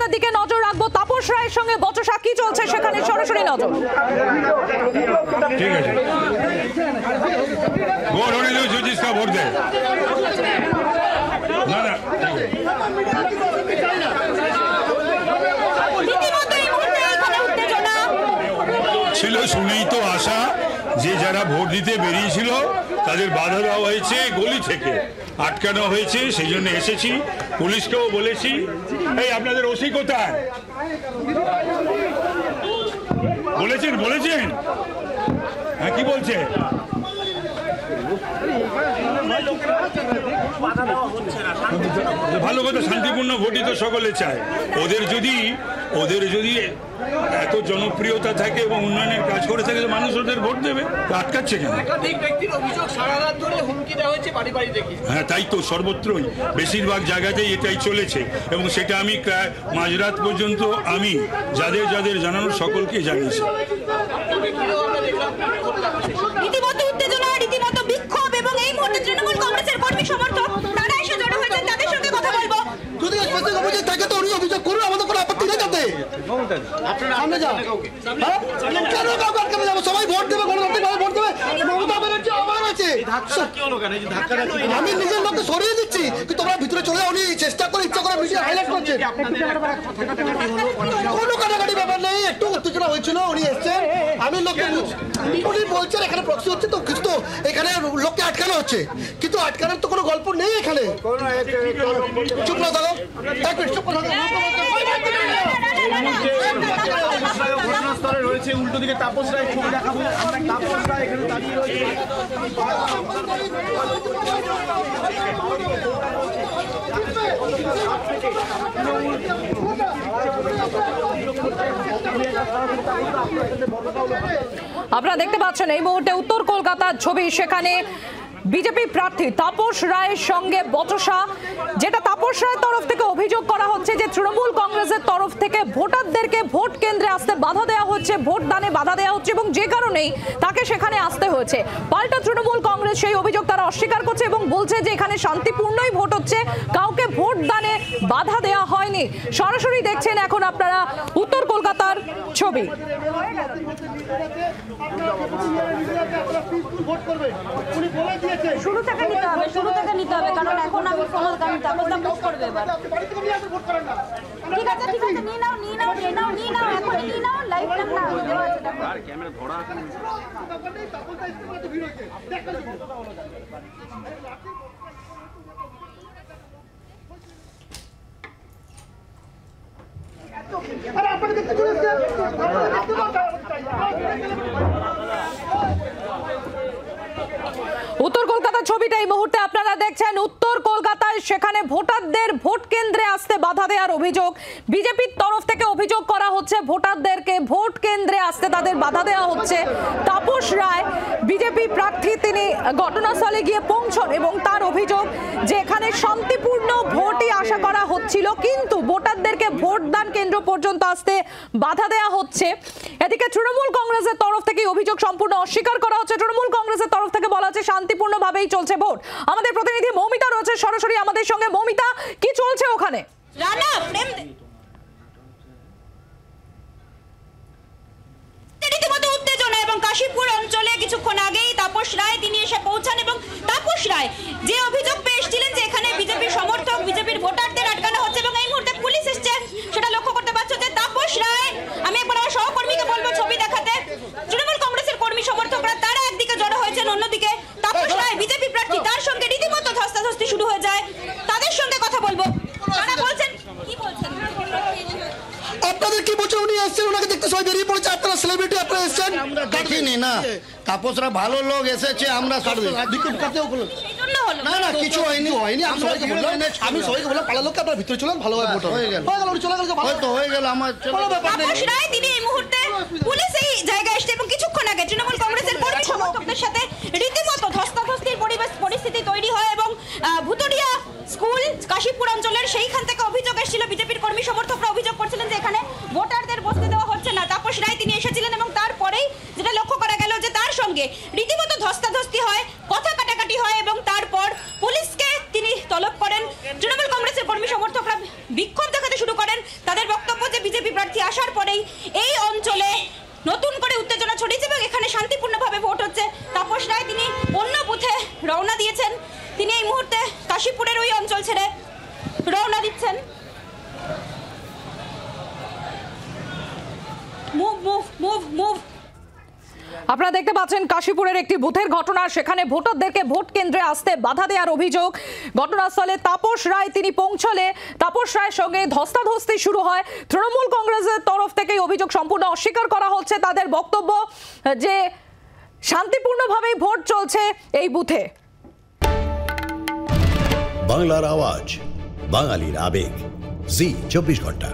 খবরের দিকে নজর রাখবো। তাপস রায়ের সঙ্গে বচসা কি চলছে সেখানে সরাসরি নজর। ঠিক আছে, ভোট होने दो, जो जिसका वोट दे। ना ना ছিল, শুনেই তো আশা যে যারা ভোট দিতে বেরিয়েছিল তাদের বাধা দেওয়া হয়েছে, গলি থেকে আটকানো হয়েছে, সেই জন্য এসেছি। পুলিশকেও বলেছি। এই আপনাদের ওসি কোথায়? বলেছেন বলেছেন হ্যাঁ, কি বলছে? ভালো কথা, শান্তিপূর্ণ ভোটই তো সকলে চায়। ওদের যদি এত জনপ্রিয়তা থাকে এবং উন্নয়নের কাজ করে থাকে, মানুষ ওদের ভোট দেবে। আটকাচ্ছে কেন? হ্যাঁ, তাই তো সর্বত্রই বেশিরভাগ জায়গাতেই এটাই চলেছে এবং সেটা আমি প্রায় মাঝরাত পর্যন্ত আমি যাদের যাদের জানানোর সকলকে জানিয়েছি। রীতিমতো উত্তেজনা, রীতিমতো বিক্ষোভ এবং এই মুহূর্তে তৃণমূল কংগ্রেসের কর্মী সমর্থক তারা এসে জড়ো হয়েছেন। তাদের সঙ্গে কথা বলবো। যদি অভিযোগ থাকে তো উনি অভিযোগ করুন, আমাদের কোনো আপত্তি নেই। যাতে সামনে যাও, কেন কাউকে আটকানো যাবো? সবাই ভোট দেবে, গণতান্ত্রিকভাবে ভোট দেবে। মমতা ব্যানার্জি আমার আছে, আমি নিজের লোককে সরিয়ে দিচ্ছি, কিন্তু তোমরা ভিতরে চলে যাও। উনি চেষ্টা করে ইচ্ছা করে মিডিয়া হাইলাইট করছে। কোনো কাটাকাটি ব্যাপার নেই, একটু উত্তেজনা হয়েছিল, উনি এসছেন। আমি লোককে উনি বলছেন এখানে প্রক্সি হচ্ছে, তো কিছু তো এখানে লোককে আটকানো হচ্ছে, কিন্তু আটকানোর তো কোনো গল্প নেই এখানে। চুপ না থাকো, চুপ না থাকো। ঘটনাস্থলে রয়েছে, উল্টো দিকে তাপস রায়, ছবি দেখাবো। তাপস রায় এখানে দাঁড়িয়ে রয়েছে। আপনারা দেখতে পাচ্ছেন এই মুহূর্তে উত্তর কলকাতার ছবি। সেখানে বিজেপি প্রার্থী তাপস রায়ের সঙ্গে বচসা, যেটা তাপস রায়ের তরফ থেকে অভিযোগ করা হচ্ছে যে তৃণমূল কংগ্রেসের তরফ থেকে ভোটারদেরকে ভোট কেন্দ্রে আসতে বাধা দেওয়া হচ্ছে, ভোট দানে বাধা দেওয়া হচ্ছে এবং যে কারণেই তাকে সেখানে আসতে হয়েছে। পাল্টা তৃণমূল কংগ্রেস সেই অভিযোগ তারা অস্বীকার করছে এবং বলছে যে এখানে শান্তিপূর্ণই ভোট হচ্ছে, কাউকে ভোট দানে বাধা দেওয়া হয়নি। সরাসরি দেখছেন এখন আপনারা উত্তর কলকাতার ছবি। শুরু থেকে নিতে হবে, কারণ এখন আমি ফলো তাপসদা মুভ করবে এবার। ঠিক আছে, নিয়ে নাও, এখন নিয়ে নাও, লাইভ না দেওয়া আছে। দেখো আর ক্যামেরা ধরা আছে। উত্তর কলকাতার ছবিটা এই মুহূর্তে আপনারা দেখছেন। উত্তর কলকাতায় সেখানে ভোটারদের ভোট কেন্দ্রে আসতে বাধা দেওয়ার অভিযোগ বিজেপির তরফ থেকে অভিযোগ করা হচ্ছে। ভোটারদেরকে ভোট কেন্দ্রে আসতে তাদের বাধা দেওয়া হচ্ছে। তাপস রায় বিজেপি প্রার্থী, তিনি ঘটনাস্থলে গিয়ে পৌঁছন এবং তার অভিযোগ যে এখানে শান্তিপূর্ণ ভোটই আশা করা হচ্ছিল, কিন্তু ভোটারদেরকে ভোটদান কেন্দ্র পর্যন্ত আসতে বাধা দেওয়া হচ্ছে। এদিকে তৃণমূল কংগ্রেসের তরফ থেকে অভিযোগ সম্পূর্ণ অস্বীকার করা হচ্ছে। তৃণমূল কংগ্রেসের তরফ থেকে বলা হচ্ছে শান্তিপূর্ণভাবেই চলছে ভোট। আমাদের প্রতিনিধি মৌমিতা রয়েছে সরাসরি আমাদের সঙ্গে। মৌমিতা, কি চলছে ওখানে? রীতিমতো উত্তেজনা এবং কাশীপুর অঞ্চলে কিছুক্ষণ আগেই তাপস রায় তিনি এসে পৌঁছান এবং তাপস রায় যে অভিযোগ পেয়ে এসেছিলেন যে এখানে বিজেপির সমর্থক, বিজেপির ভোটারদের আটকানো হচ্ছে এবং এই মুহূর্তে পুলিশ এসছে, সেটা লক্ষ্য করতে পারছো যে তাপস রায়, আমি একবার আমার সহকর্মীকে বলবো ছবি দেখাতে, তৃণমূল কংগ্রেসের কর্মী সমর্থকরা তারা একদিকে জড়ো হয়েছেন, অন্যদিকে তাপস রায় বিজেপি প্রার্থী, তার সঙ্গে রীতিমতো ধস্তাধস্তি শুরু হয়ে যায়। তাদের সঙ্গে কথা বলবো, তারা বলছেন কি বলছেন। আপনাদের কি বলছেন? উনি এসছেন, ওনাকে দেখতে সবাই বেরিয়ে পড়েছে। আপনারা সেলিব্রিটি, আপনারা এসছেন। আমরা দেখিনি না, তাপসরা ভালো লোক এসেছে, আমরা না না কিছু হয়নি। আমি সবাইকে বললাম পাড়ার লোককে আপনার ভিতরে চলেন, ভালোভাবে ভোট হয়ে গেল, চলে গেল, হয়তো হয়ে গেল। আমার তাপস রায় তিনি এই মুহূর্তে পুলিশ এই জায়গায় এসছে এবং কিছুক্ষণ আগে তৃণমূল কংগ্রেসের কর্মী সমর্থকদের সাথে রীতিমতো ধস্তাধস্তির পরিস্থিতি তৈরি হয় এবং ভুতুড়িয়া স্কুল কাশীপুর অঞ্চলের সেইখান থেকে অভিযোগ এসেছিল। বিজেপির কর্মী সমর্থকরা অভিযোগ করছিলেন যে এখানে ভোটারদের বসতে দেওয়া হচ্ছে না। তাপস রায় তিনি এসেছিলেন এবং তারপরেই যেটা লক্ষ্য করা গেল যে তার সঙ্গে রীতিমতো ধস্তাধস্তি হয়, কথা কাটাকাটি হয় এবং তারপর পুলিশকে তিনি তলব করেন। তৃণমূল কংগ্রেসের কর্মী সমর্থকরা বিক্ষোভ দেখাতে শুরু করেন। তাদের বক্তব্য কাশীপুরের ওই অঞ্চল ছেড়ে রওনা দিচ্ছেন। Move move move move. আপনারা দেখতে পাচ্ছেন কাশীপুরের একটি বুথের ঘটনা, সেখানে ভোটারদেরকে ভোট কেন্দ্রে আসতে বাধা দেওয়ার অভিযোগ। ঘটনাস্থলে তাপস রায় তিনি পৌঁছলে তাপস রায়ের সঙ্গে ধস্তাধস্তি শুরু হয়। তৃণমূল কংগ্রেসের তরফ থেকে অভিযোগ সম্পূর্ণ অস্বীকার করা হচ্ছে। তাদের বক্তব্য যে শান্তিপূর্ণভাবেই ভোট চলছে এই বুথে। বাংলার আওয়াজ, বাঙালির আবেগ, জি 24 ঘন্টা।